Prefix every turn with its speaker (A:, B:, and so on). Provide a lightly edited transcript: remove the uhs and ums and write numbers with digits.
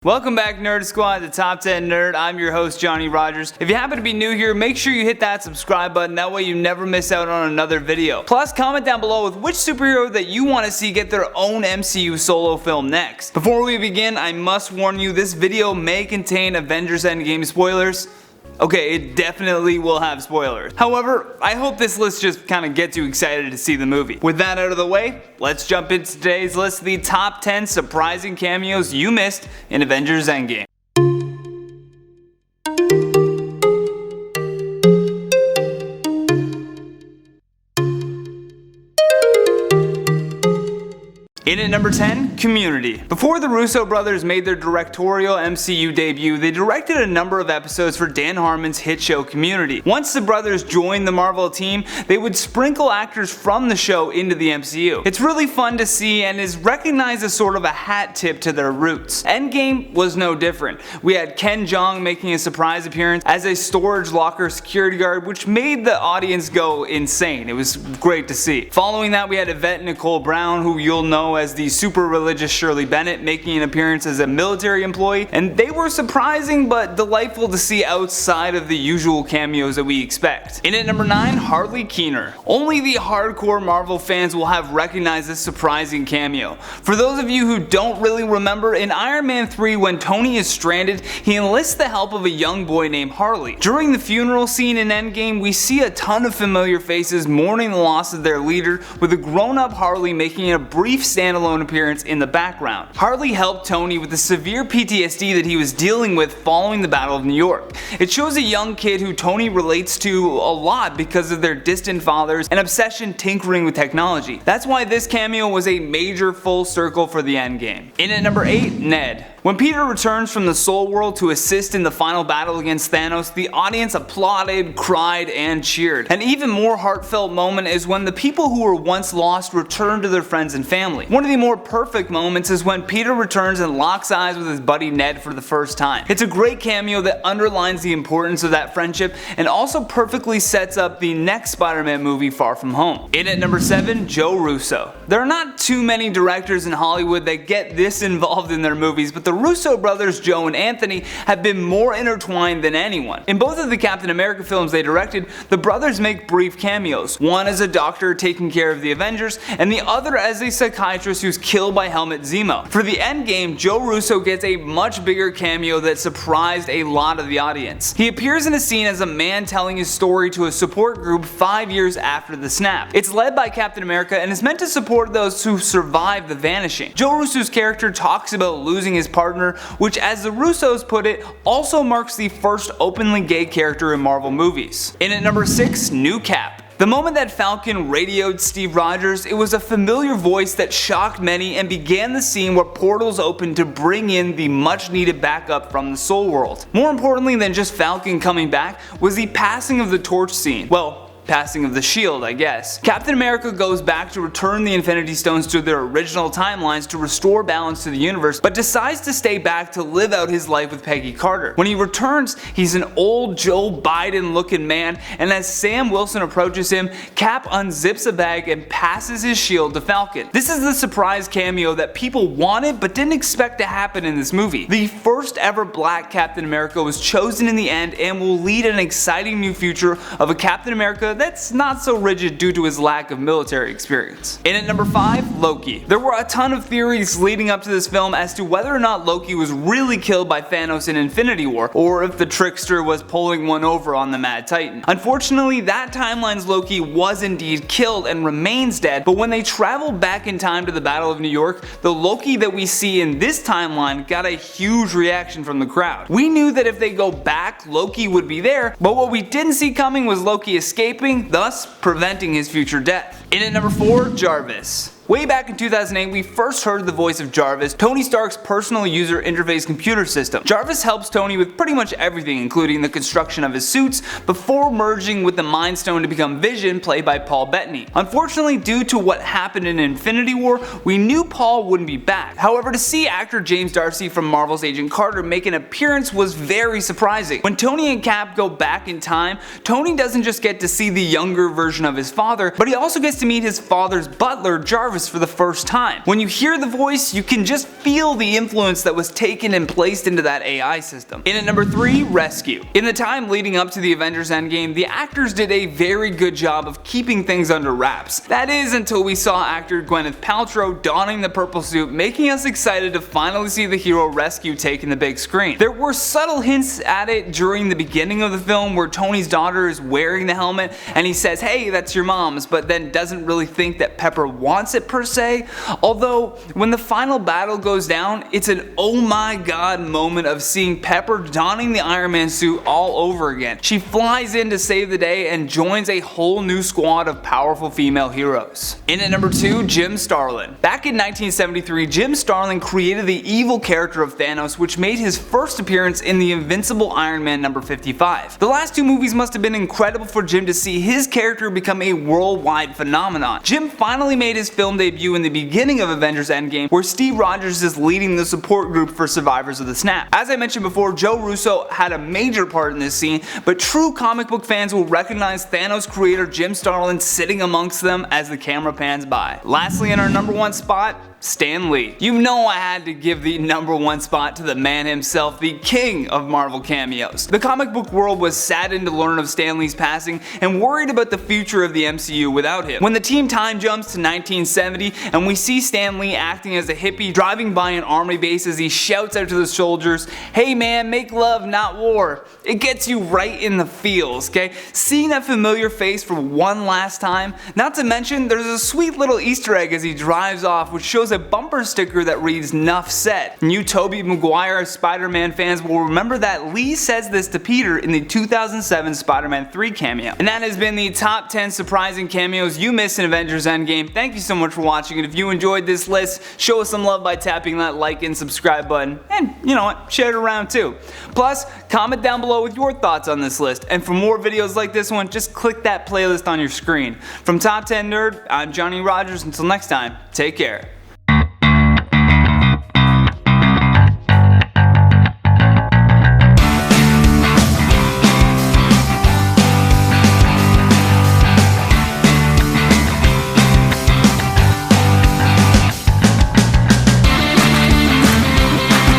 A: Welcome back, Nerd Squad, the Top 10 Nerd. I'm your host, Johnny Rogers. If you happen to be new here, make sure you hit that subscribe button, that way you never miss out on another video. Plus, comment down below with which superhero that you want to see get their own MCU solo film next. Before we begin, I must warn you, this video may contain Avengers Endgame spoilers. Okay, it definitely will have spoilers. However, I hope this list just kind of gets you excited to see the movie. With that out of the way, let's jump into today's list, the top 10 surprising cameos you missed in Avengers Endgame. In at number 10, Community. Before the Russo brothers made their directorial MCU debut, they directed a number of episodes for Dan Harmon's hit show Community. Once the brothers joined the Marvel team, they would sprinkle actors from the show into the MCU. It's really fun to see and is recognized as sort of a hat tip to their roots. Endgame was no different. We had Ken Jeong making a surprise appearance as a storage locker security guard, which made the audience go insane. It was great to see. Following that, we had Yvette Nicole Brown, who you'll know as the super religious Shirley Bennett, making an appearance as a military employee, and they were surprising but delightful to see outside of the usual cameos that we expect. In at number 9, Harley Quinn. Only the hardcore Marvel fans will have recognized this surprising cameo. For those of you who don't really remember, in Iron Man 3 when Tony is stranded, he enlists the help of a young boy named Harley. During the funeral scene in Endgame, we see a ton of familiar faces mourning the loss of their leader, with a grown-up Harley making a brief standalone appearance in the background. Harley helped Tony with the severe PTSD that he was dealing with following the Battle of New York. It shows a young kid who Tony relates to a lot because of their distant fathers and obsession tinkering with technology. That's why this cameo was a major full circle for the Endgame. In at number 8, Ned. When Peter returns from the Soul World to assist in the final battle against Thanos, the audience applauded, cried, and cheered. An even more heartfelt moment is when the people who were once lost return to their friends and family. One of the more perfect moments is when Peter returns and locks eyes with his buddy Ned for the first time. It's a great cameo that underlines the importance of that friendship and also perfectly sets up the next Spider-Man movie, Far From Home. In at number 7, Joe Russo. There are not too many directors in Hollywood that get this involved in their movies, but the Russo brothers, Joe and Anthony, have been more intertwined than anyone. In both of the Captain America films they directed, the brothers make brief cameos, one as a doctor taking care of the Avengers, and the other as a psychiatrist who's killed by Helmut Zemo. For the Endgame, Joe Russo gets a much bigger cameo that surprised a lot of the audience. He appears in a scene as a man telling his story to a support group 5 years after the snap. It's led by Captain America and is meant to support those who survived the vanishing. Joe Russo's character talks about losing his partner, which, as the Russos put it, also marks the first openly gay character in Marvel movies. In at number 6, New Cap. The moment that Falcon radioed Steve Rogers, it was a familiar voice that shocked many and began the scene where portals opened to bring in the much needed backup from the Soul World. More importantly than just Falcon coming back was the passing of the torch scene. Well, passing of the shield, I guess. Captain America goes back to return the Infinity Stones to their original timelines to restore balance to the universe, but decides to stay back to live out his life with Peggy Carter. When he returns, he's an old Joe Biden looking man, and as Sam Wilson approaches him, Cap unzips a bag and passes his shield to Falcon. This is the surprise cameo that people wanted but didn't expect to happen in this movie. The first ever black Captain America was chosen in the end and will lead an exciting new future of a Captain America that's not so rigid due to his lack of military experience. In at number 5, Loki. There were a ton of theories leading up to this film as to whether or not Loki was really killed by Thanos in Infinity War, or if the trickster was pulling one over on the Mad Titan. Unfortunately, that timeline's Loki was indeed killed and remains dead, but when they traveled back in time to the Battle of New York, the Loki that we see in this timeline got a huge reaction from the crowd. We knew that if they go back, Loki would be there, but what we didn't see coming was Loki escaping, thus preventing his future death. In at number 4, Jarvis. Way back in 2008, we first heard the voice of Jarvis, Tony Stark's personal user interface computer system. Jarvis helps Tony with pretty much everything, including the construction of his suits, before merging with the Mind Stone to become Vision, played by Paul Bettany. Unfortunately, due to what happened in Infinity War, we knew Paul wouldn't be back. However, to see actor James Darcy from Marvel's Agent Carter make an appearance was very surprising. When Tony and Cap go back in time, Tony doesn't just get to see the younger version of his father, but he also gets to meet his father's butler, Jarvis, Jarvis for the first time. When you hear the voice, you can just feel the influence that was taken and placed into that AI system. In at number 3, Rescue. In the time leading up to the Avengers Endgame, the actors did a very good job of keeping things under wraps. That is until we saw actor Gwyneth Paltrow donning the purple suit, making us excited to finally see the hero Rescue taking the big screen. There were subtle hints at it during the beginning of the film where Tony's daughter is wearing the helmet and he says, "Hey, that's your mom's," but then doesn't really think that Pepper wants it per se. Although when the final battle goes down, it's an oh my god moment of seeing Pepper donning the Iron Man suit all over again. She flies in to save the day and joins a whole new squad of powerful female heroes. In at number 2, Jim Starlin. Back in 1973, Jim Starlin created the evil character of Thanos, which made his first appearance in the Invincible Iron Man number 55. The last two movies must have been incredible for Jim to see his character become a worldwide phenomenon. Jim finally made his film debut in the beginning of Avengers Endgame, where Steve Rogers is leading the support group for survivors of the snap. As I mentioned before, Joe Russo had a major part in this scene, but true comic book fans will recognize Thanos creator Jim Starlin sitting amongst them as the camera pans by. Lastly, in our number 1 spot, Stan Lee. You know I had to give the number 1 spot to the man himself, the king of Marvel cameos. The comic book world was saddened to learn of Stan Lee's passing and worried about the future of the MCU without him. When the team time jumps to 1970 and we see Stan Lee acting as a hippie driving by an army base as he shouts out to the soldiers, "Hey man, make love, not war," it gets you right in the feels, okay? Seeing that familiar face for one last time, not to mention there's a sweet little Easter egg as he drives off which shows a bumper sticker that reads "Nuff said." You Tobey Maguire Spider-Man fans will remember that Lee says this to Peter in the 2007 Spider-Man 3 cameo. And that has been the top 10 surprising cameos you missed in Avengers Endgame. Thank you so much for watching, and if you enjoyed this list, show us some love by tapping that like and subscribe button, and you know what, share it around too. Plus, comment down below with your thoughts on this list, and for more videos like this one, just click that playlist on your screen. From Top 10 Nerd, I'm Johnny Rogers. Until next time, take care.